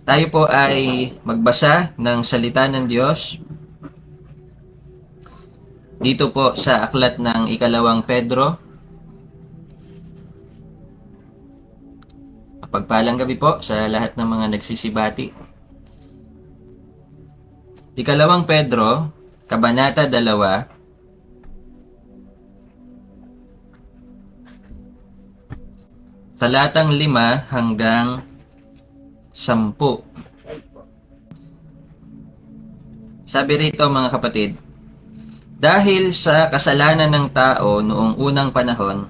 Tayo po ay magbasa ng salita ng Diyos dito po sa aklat ng ikalawang Pedro. Pagpalang gabi po sa lahat ng mga nagsisibati. Ikalawang Pedro, Kabanata 2, talatang 5 hanggang 10. Sabi rito mga kapatid, dahil sa kasalanan ng tao noong unang panahon,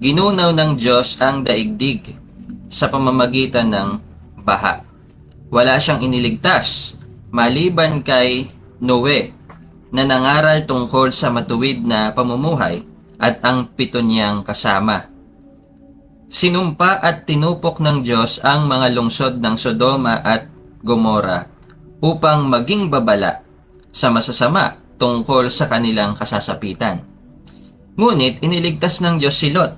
ginunaw ng Diyos ang daigdig sa pamamagitan ng baha. Wala siyang iniligtas maliban kay Noe na nangaral tungkol sa matuwid na pamumuhay at ang 7 niyang kasama. Sinumpa at tinupok ng Diyos ang mga lungsod ng Sodoma at Gomora upang maging babala sa masasama tungkol sa kanilang kasasapitan. Ngunit iniligtas ng Diyos si Lot,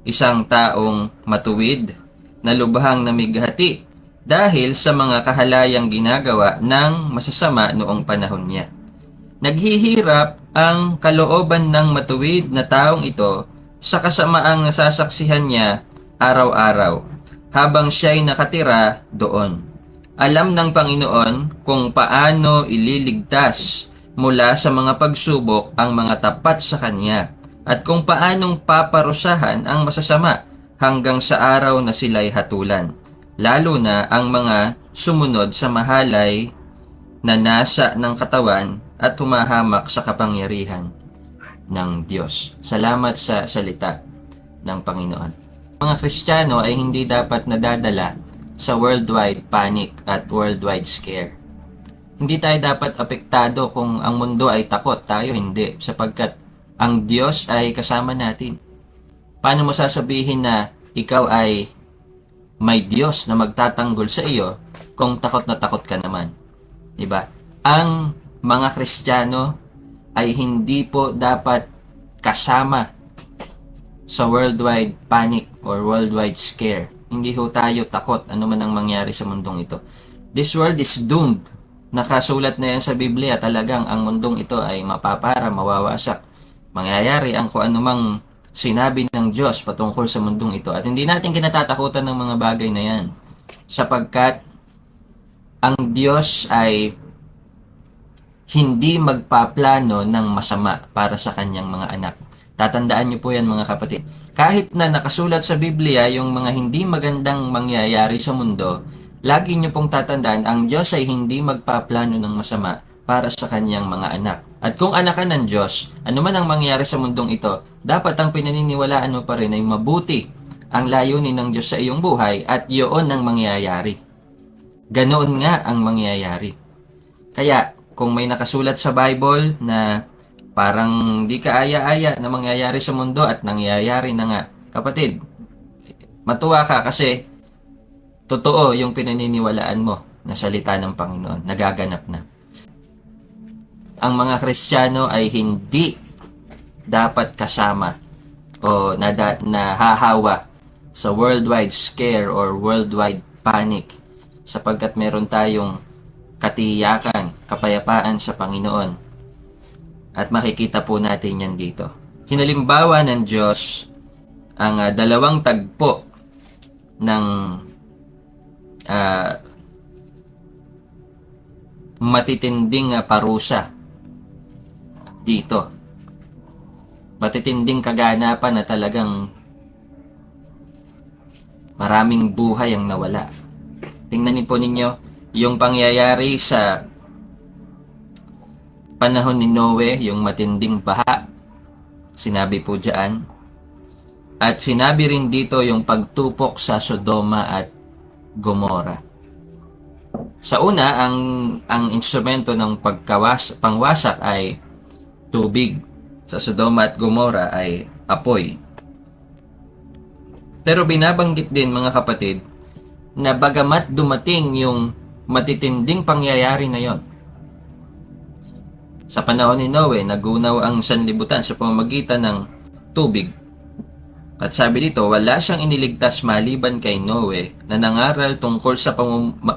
isang taong matuwid na lubhang namighati dahil sa mga kahalayang ginagawa ng masasama noong panahon niya. Naghihirap ang kalooban ng matuwid na taong ito sa kasamaang nasasaksihan niya araw-araw habang siya'y nakatira doon. Alam ng Panginoon kung paano ililigtas mula sa mga pagsubok ang mga tapat sa Kanya at kung paanong paparusahan ang masasama hanggang sa araw na sila'y hatulan, lalo na ang mga sumunod sa mahalay na nasa ng katawan at humahamak sa kapangyarihan ng Diyos. Salamat sa salita ng Panginoon. Mga Kristiyano ay hindi dapat nadadala sa worldwide panic at worldwide scare. Hindi tayo dapat apektado kung ang mundo ay takot, tayo hindi, sapagkat ang Diyos ay kasama natin. Paano mo sasabihin na ikaw ay may Diyos na magtatanggol sa iyo kung takot na takot ka naman? Diba? Ang mga Kristiyano ay hindi po dapat kasama sa worldwide panic or worldwide scare. Hindi ho tayo takot ano man ang mangyari sa mundong ito. This world is doomed. Nakasulat na yan sa Biblia, talagang ang mundong ito ay mapapara, mawawasak. Mangyayari ang kung anumang sinabi ng Diyos patungkol sa mundong ito. At hindi natin kinatatakutan ng mga bagay na yan. Sapagkat ang Diyos ay hindi magpaplano ng masama para sa kanyang mga anak. Tatandaan niyo po yan mga kapatid. Kahit na nakasulat sa Biblia yung mga hindi magandang mangyayari sa mundo, lagi niyo pong tatandaan, ang Diyos ay hindi magpaplano ng masama para sa kanyang mga anak. At kung anak ka ng Diyos, ano man ang mangyayari sa mundong ito, dapat ang pinaniniwalaan mo pa rin ay mabuti ang layunin ng Diyos sa iyong buhay at yun ang mangyayari. Ganoon nga ang mangyayari. Kaya, kung may nakasulat sa Bible na parang di kaaya-aya na mangyayari sa mundo at nangyayari na nga, kapatid, matuwa ka kasi totoo yung pinaniniwalaan mo na salita ng Panginoon, nagaganap na. Ang mga Kristiyano ay hindi dapat kasama o nahahawa sa worldwide scare or worldwide panic sapagkat meron tayong katiyakan, kapayapaan sa Panginoon. At makikita po natin yan dito. Hinalimbawa ng Diyos ang dalawang tagpo ng matitinding parusa dito. Matitinding kaganapan na talagang maraming buhay ang nawala. Tingnan po ninyo yung pangyayari sa panahon ni Noe, yung matinding baha. Sinabi po diyan. At sinabi rin dito yung pagtupok sa Sodoma at Gomora. Sa una, ang instrumento ng pangwasak ay tubig. Sa Sodoma at Gomora ay apoy. Pero binabanggit din mga kapatid na bagamat dumating yung matitinding pangyayari na yon, sa panahon ni Noe, nagunaw ang sanlibutan sa pamamagitan ng tubig. At sabi dito, wala siyang iniligtas maliban kay Noe na nangaral tungkol sa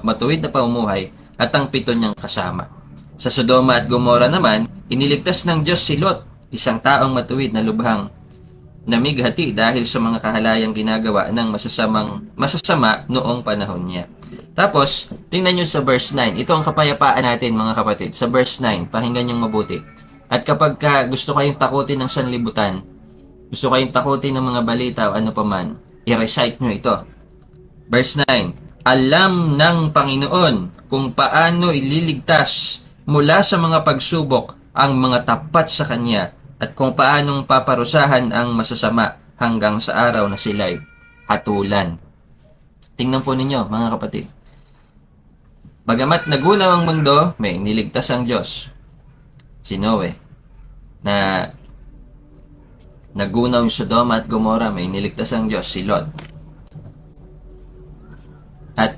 matuwid na pamumuhay at ang 7 niyang kasama. Sa Sodoma at Gomora naman, iniligtas ng Diyos si Lot, isang taong matuwid na lubhang namighati dahil sa mga kahalayang ginagawa ng masasama noong panahon niya. Tapos, tingnan nyo sa verse 9. Ito ang kapayapaan natin mga kapatid. Sa verse 9, pakinggan nyo mabuti. At kapag gusto kayong takutin ng sanlibutan, gusto kayong takutin ng mga balita o ano paman, i-recite nyo ito. Verse 9, alam ng Panginoon kung paano ililigtas mula sa mga pagsubok ang mga tapat sa Kanya at kung paanong paparusahan ang masasama hanggang sa araw na sila'y hatulan. Tingnan po ninyo mga kapatid. Bagamat nagunaw ang mundo, may iniligtas ang Diyos. Si Noe, na nagunaw yung Sodoma at Gomora, may iniligtas ang Diyos, si Lot. At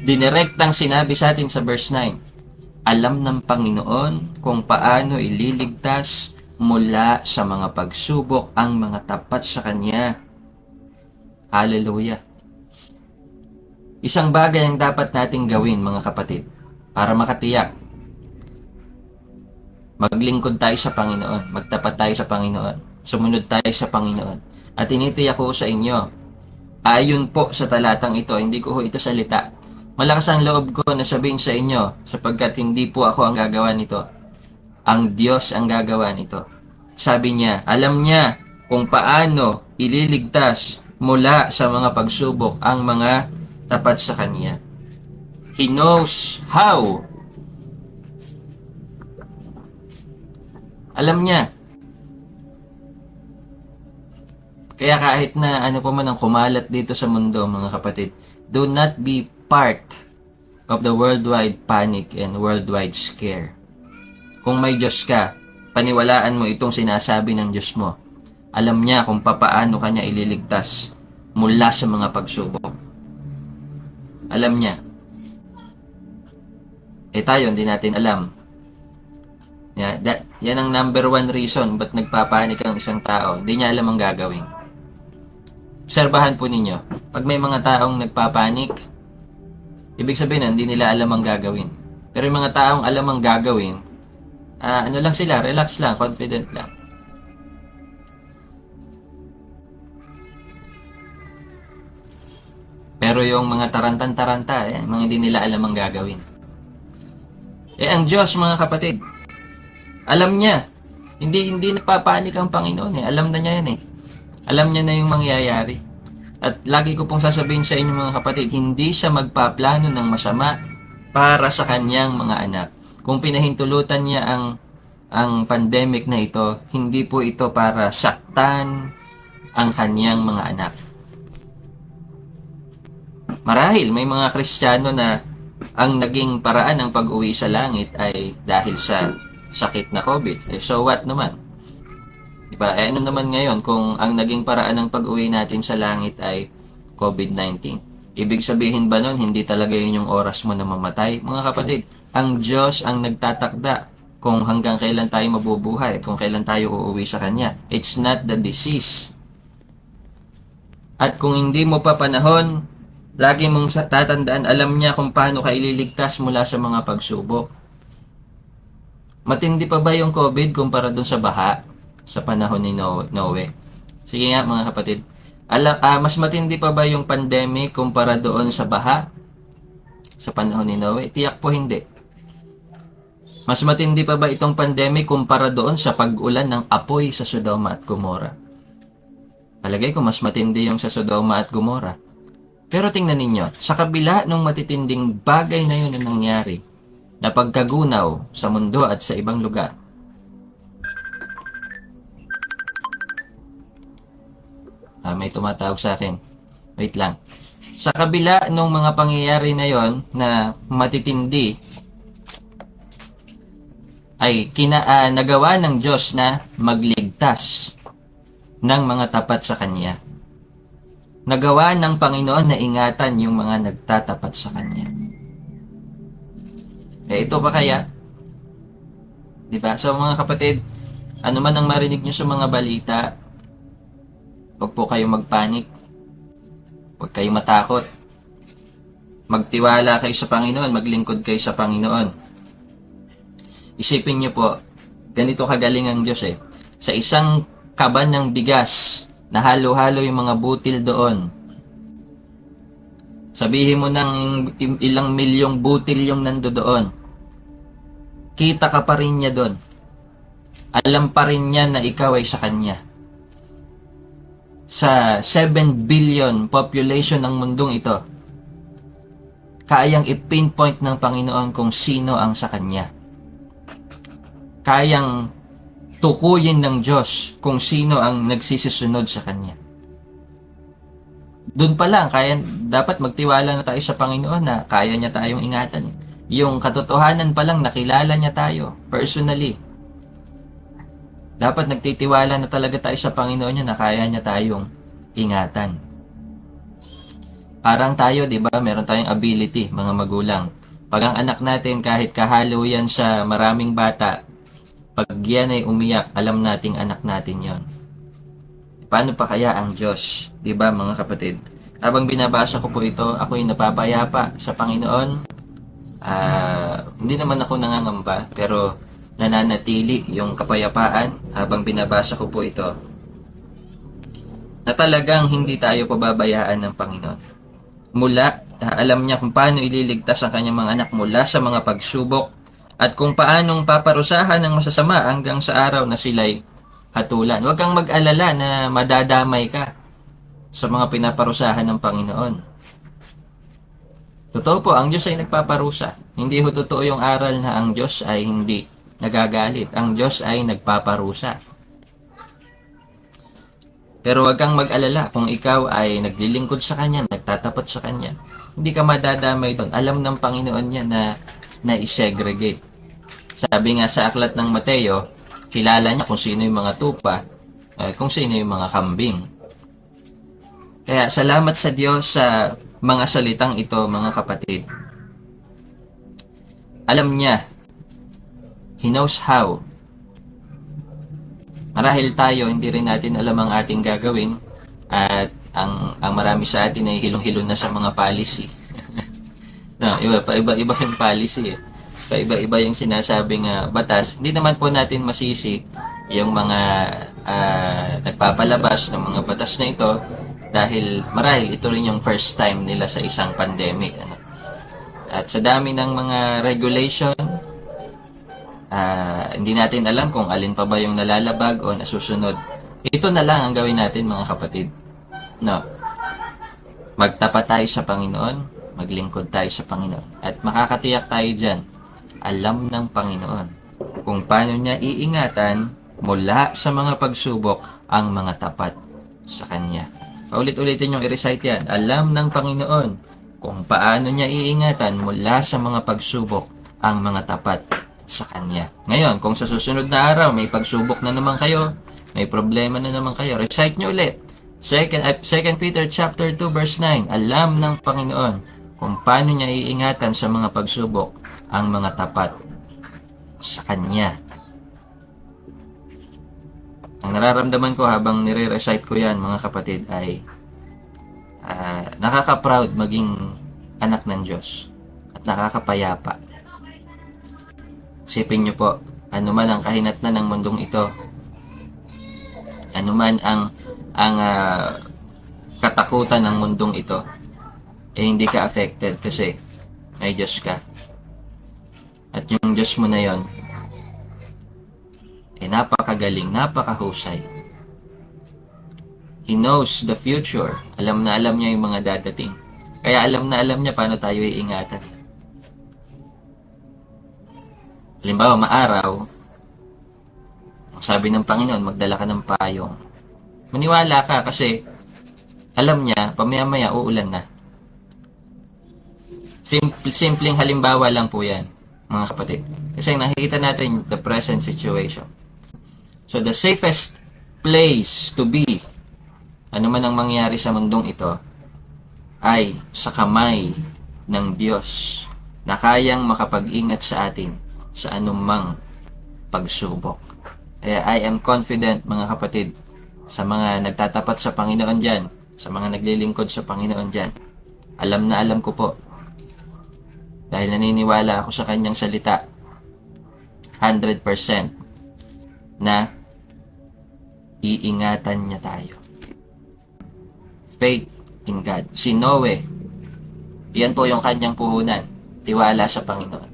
dinirektang sinabi sa atin sa verse 9, alam ng Panginoon kung paano ililigtas mula sa mga pagsubok ang mga tapat sa Kanya. Hallelujah. Isang bagay ang dapat nating gawin mga kapatid para makatiyak. Maglingkod tayo sa Panginoon, magtapat tayo sa Panginoon, sumunod tayo sa Panginoon. At tinitiyak ko sa inyo, ayon po sa talatang ito, hindi ko ito salita. Malakas ang loob ko na sabihin sa inyo sapagkat hindi po ako ang gagawa nito. Ang Diyos ang gagawa nito. Sabi niya, alam niya kung paano ililigtas mula sa mga pagsubok ang mga tapat sa Kanya. He knows how. Alam niya. Kaya kahit na ano pa man ang kumalat dito sa mundo mga kapatid, do not be part of the worldwide panic and worldwide scare. Kung may Diyos ka, paniwalaan mo itong sinasabi ng Diyos mo. Alam niya kung papaano kanya ililigtas mula sa mga pagsubok. Alam niya. Tayo, hindi natin alam. Yan ang number 1 reason ba't nagpapanik ang isang tao. Hindi niya alam ang gagawin. Obserbahan po ninyo. Pag may mga taong nagpapanik, ibig sabihin hindi nila alam ang gagawin. Pero yung mga taong alam ang gagawin, ano lang sila, relax lang, confident lang. Pero yung mga tarantan-taranta, mga hindi nila alam ang gagawin. Ang Diyos mga kapatid, alam niya. Hindi napapanik ang Panginoon . Alam na niya yan . Alam niya na yung mangyayari. At lagi ko pong sasabihin sa inyo mga kapatid, hindi siya magpaplano ng masama para sa kanyang mga anak. Kung pinahintulutan niya ang pandemic na ito, hindi po ito para saktan ang kanyang mga anak. Marahil may mga Kristiyano na ang naging paraan ng pag-uwi sa langit ay dahil sa sakit na COVID. So what naman? Diba? Ano naman ngayon kung ang naging paraan ng pag-uwi natin sa langit ay COVID-19? Ibig sabihin ba nun, hindi talaga yun yung oras mo na mamatay? Mga kapatid, ang Diyos ang nagtatakda kung hanggang kailan tayo mabubuhay, kung kailan tayo uuwi sa Kanya. It's not the disease. At kung hindi mo pa panahon, lagi mong tatandaan, alam niya kung paano ka ililigtas mula sa mga pagsubok. Matindi pa ba yung COVID kumpara dun sa baha sa panahon ni Noe? Sige nga mga kapatid. Mas matindi pa ba yung pandemic kumpara doon sa baha sa panahon ni Noe? Tiyak po hindi. Mas matindi pa ba itong pandemic kumpara doon sa pag-ulan ng apoy sa Sodoma at Gomora? Palagay ko mas matindi yung sa Sodoma at Gomora. Pero tingnan ninyo, sa kabila ng matitinding bagay na yun na nangyari, na pagkagunaw sa mundo at sa ibang lugar, may tumatawag sa akin. Wait lang. Sa kabila ng mga pangyayari na yon na matitindi, ay nagawa ng Diyos na magligtas ng mga tapat sa Kanya. Nagawa ng Panginoon na ingatan yung mga nagtatapat sa Kanya. Ito pa kaya? Diba? So mga kapatid, ano man ang marinig nyo sa mga balita, Huwag po kayong magpanik. Huwag kayong matakot. Magtiwala kayo sa Panginoon, maglingkod kayo sa Panginoon. Isipin niyo po, ganito kagaling ang Diyos eh. Sa isang kaban ng bigas, na halo-halo yung mga butil doon. Sabihin mo ng ilang milyong butil yung nando doon. Kita ka pa rin niya doon. Alam pa rin niya na ikaw ay sa Kanya. Sa 7 billion population ng mundong ito, kayang i-pinpoint ng Panginoon kung sino ang sa Kanya. Kayang tukuyin ng Diyos kung sino ang nagsisisunod sa Kanya. Doon pa lang, dapat magtiwala na tayo sa Panginoon na kaya niya tayong ingatan. Yung katotohanan pa lang, nakilala niya tayo personally. Dapat nagtitiwala na talaga tayo sa Panginoon niya na kaya niya tayong ingatan. Parang tayo, di ba, meron tayong ability, mga magulang. Pag ang anak natin, kahit kahalo yan sa maraming bata, pag yan ay umiyak, alam nating anak natin yon. Paano pa kaya ang Diyos? Di ba, mga kapatid? Habang binabasa ko po ito, ako'y napapayapa sa Panginoon. Hindi naman ako nangangamba, pero nananatili yung kapayapaan habang binabasa ko po ito. Na talagang hindi tayo pababayaan ng Panginoon. Alam niya kung paano ililigtas ang kanyang mga anak mula sa mga pagsubok at kung paanong paparusahan ng masasama hanggang sa araw na sila'y hatulan. Huwag kang mag-alala na madadamay ka sa mga pinaparusahan ng Panginoon. Totoo po, ang Diyos ay nagpaparusa. Hindi ho totoo yung aral na ang Diyos ay hindi nagagalit. Ang Diyos ay nagpaparusa. Pero huwag kang mag-alala kung ikaw ay naglilingkod sa Kanya, nagtatapat sa Kanya. Hindi ka madadamay doon. Alam ng Panginoon niya na i-segregate. Sabi nga sa aklat ng Mateo, kilala niya kung sino yung mga tupa, kung sino yung mga kambing. Kaya salamat sa Diyos sa mga salitang ito, mga kapatid. Alam niya. He knows how. Marahil tayo, hindi rin natin alam ang ating gagawin at ang marami sa atin ay hilong-hilong na sa mga policy. No, iba-iba yung policy eh. Iba-iba yung sinasabing batas. Hindi naman po natin masisi yung mga nagpapalabas ng mga batas na ito dahil marahil ito rin yung first time nila sa isang pandemic. At sa dami ng mga regulation, hindi natin alam kung alin pa ba yung nalalabag o nasusunod. Ito na lang ang gawin natin, mga kapatid. No. Magtapat tayo sa Panginoon, maglingkod tayo sa Panginoon. At makakatiyak tayo dyan, alam ng Panginoon kung paano niya iingatan mula sa mga pagsubok ang mga tapat sa Kanya. Paulit-ulitin yung i-recite yan. Alam ng Panginoon kung paano niya iingatan mula sa mga pagsubok ang mga tapat sa Kanya. Ngayon, kung sa susunod na araw may pagsubok na naman kayo, may problema na naman kayo, recite nyo ulit. 2 Peter chapter 2 verse 9. Alam ng Panginoon kung paano niya iingatan sa mga pagsubok ang mga tapat sa Kanya. Ang nararamdaman ko habang nire-recite ko yan, mga kapatid, ay nakaka-proud maging anak ng Diyos at nakakapayapa. Isipin nyo po, ano man ang kahinatnan ng mundong ito, ano man ang katakutan ng mundong ito, hindi ka affected kasi may Diyos ka. At yung Diyos mo na yon, napakagaling, napakahusay. He knows the future. Alam na alam niya yung mga dadating. Kaya alam na alam niya paano tayo iingatan. Halimbawa, maaraw, ang sabi ng Panginoon, magdala ka ng payong. Maniwala ka kasi alam niya, pamaya-maya uulan na. Simpleng halimbawa lang po yan, mga kapatid. Kasi nakikita natin the present situation. So the safest place to be, ano man ang mangyari sa mundong ito, ay sa kamay ng Diyos na kayang makapag-ingat sa atin sa anumang pagsubok. Kaya I am confident, mga kapatid, Sa mga nagtatapat sa Panginoon dyan, sa mga naglilingkod sa Panginoon dyan, alam na alam ko po, dahil naniniwala ako sa kanyang salita, 100% na iingatan niya tayo. Faith in God. Si Noe, yan po yung kanyang puhunan, tiwala sa Panginoon.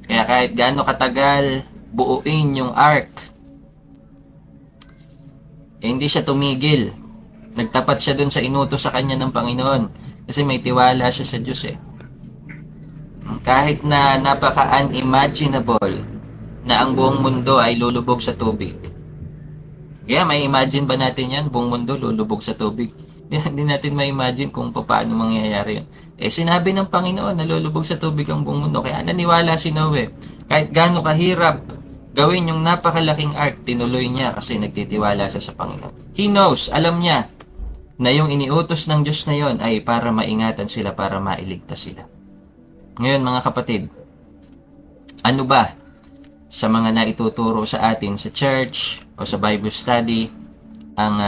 Kaya kahit gaano katagal buuin yung ark, hindi siya tumigil. Nagtapat siya dun sa inutos sa kanya ng Panginoon. Kasi may tiwala siya sa Diyos eh. Kahit na napaka-unimaginable na ang buong mundo ay lulubog sa tubig. Kaya may imagine ba natin yan? Buong mundo lulubog sa tubig. Hindi natin may imagine kung paano mangyayari yun. Sinabi ng Panginoon na lulubog sa tubig ang buong mundo. Kaya naniwala si Noe. Kahit gaano kahirap gawin yung napakalaking ark, tinuloy niya kasi nagtitiwala siya sa Panginoon. He knows, alam niya, na yung iniutos ng Diyos na yon ay para maingatan sila, para mailigtas sila. Ngayon mga kapatid, ano ba sa mga naituturo sa atin sa church o sa Bible study ang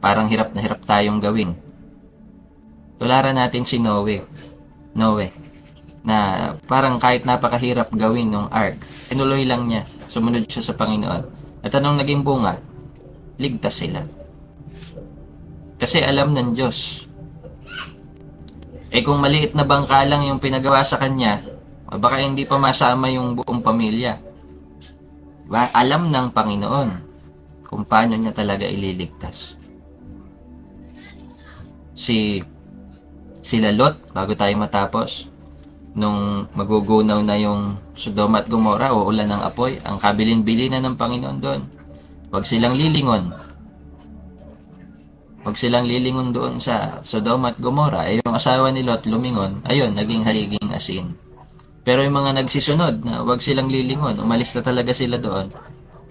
parang hirap na hirap tayong gawin? Tularan natin si Noe, na parang kahit napakahirap gawin ng ark, tinuloy lang niya, sumunod siya sa Panginoon. At anong naging bunga? Ligtas sila. Kasi alam ng Diyos. Kung maliit na bangka lang yung pinagawa sa kanya, baka hindi pa masama yung buong pamilya. Alam ng Panginoon kung paano niya talaga ililigtas. Sila Lot, bago tayo matapos, nung magugunaw na yung Sodoma at Gomora o ulan ng apoy, ang kabilin-bilinan ng Panginoon doon. Huwag silang lilingon. Huwag silang lilingon doon sa Sodoma at Gomora. Yung asawa ni Lot lumingon, ayun, naging haliging asin. Pero yung mga nagsisunod na huwag silang lilingon, umalis na talaga sila doon,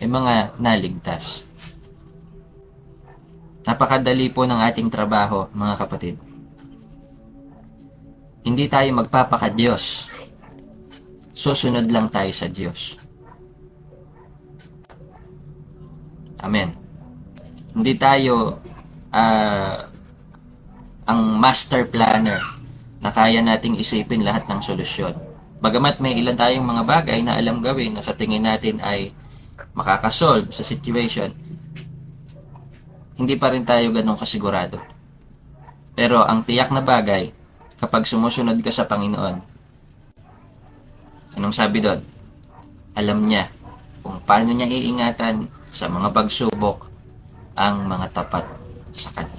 mga naligtas. Napakadali po ng ating trabaho, mga kapatid. Hindi tayo magpapaka-Diyos. Susunod lang tayo sa Diyos. Amen. Hindi tayo ang master planner na kaya nating isipin lahat ng solusyon. Bagamat may ilan tayong mga bagay na alam gawin na sa tingin natin ay makakasolve sa situation, hindi pa rin tayo ganun kasigurado. Pero ang tiyak na bagay, kapag sumusunod ka sa Panginoon, anong sabi doon? Alam niya kung paano niya iingatan sa mga pagsubok ang mga tapat sa Kanya.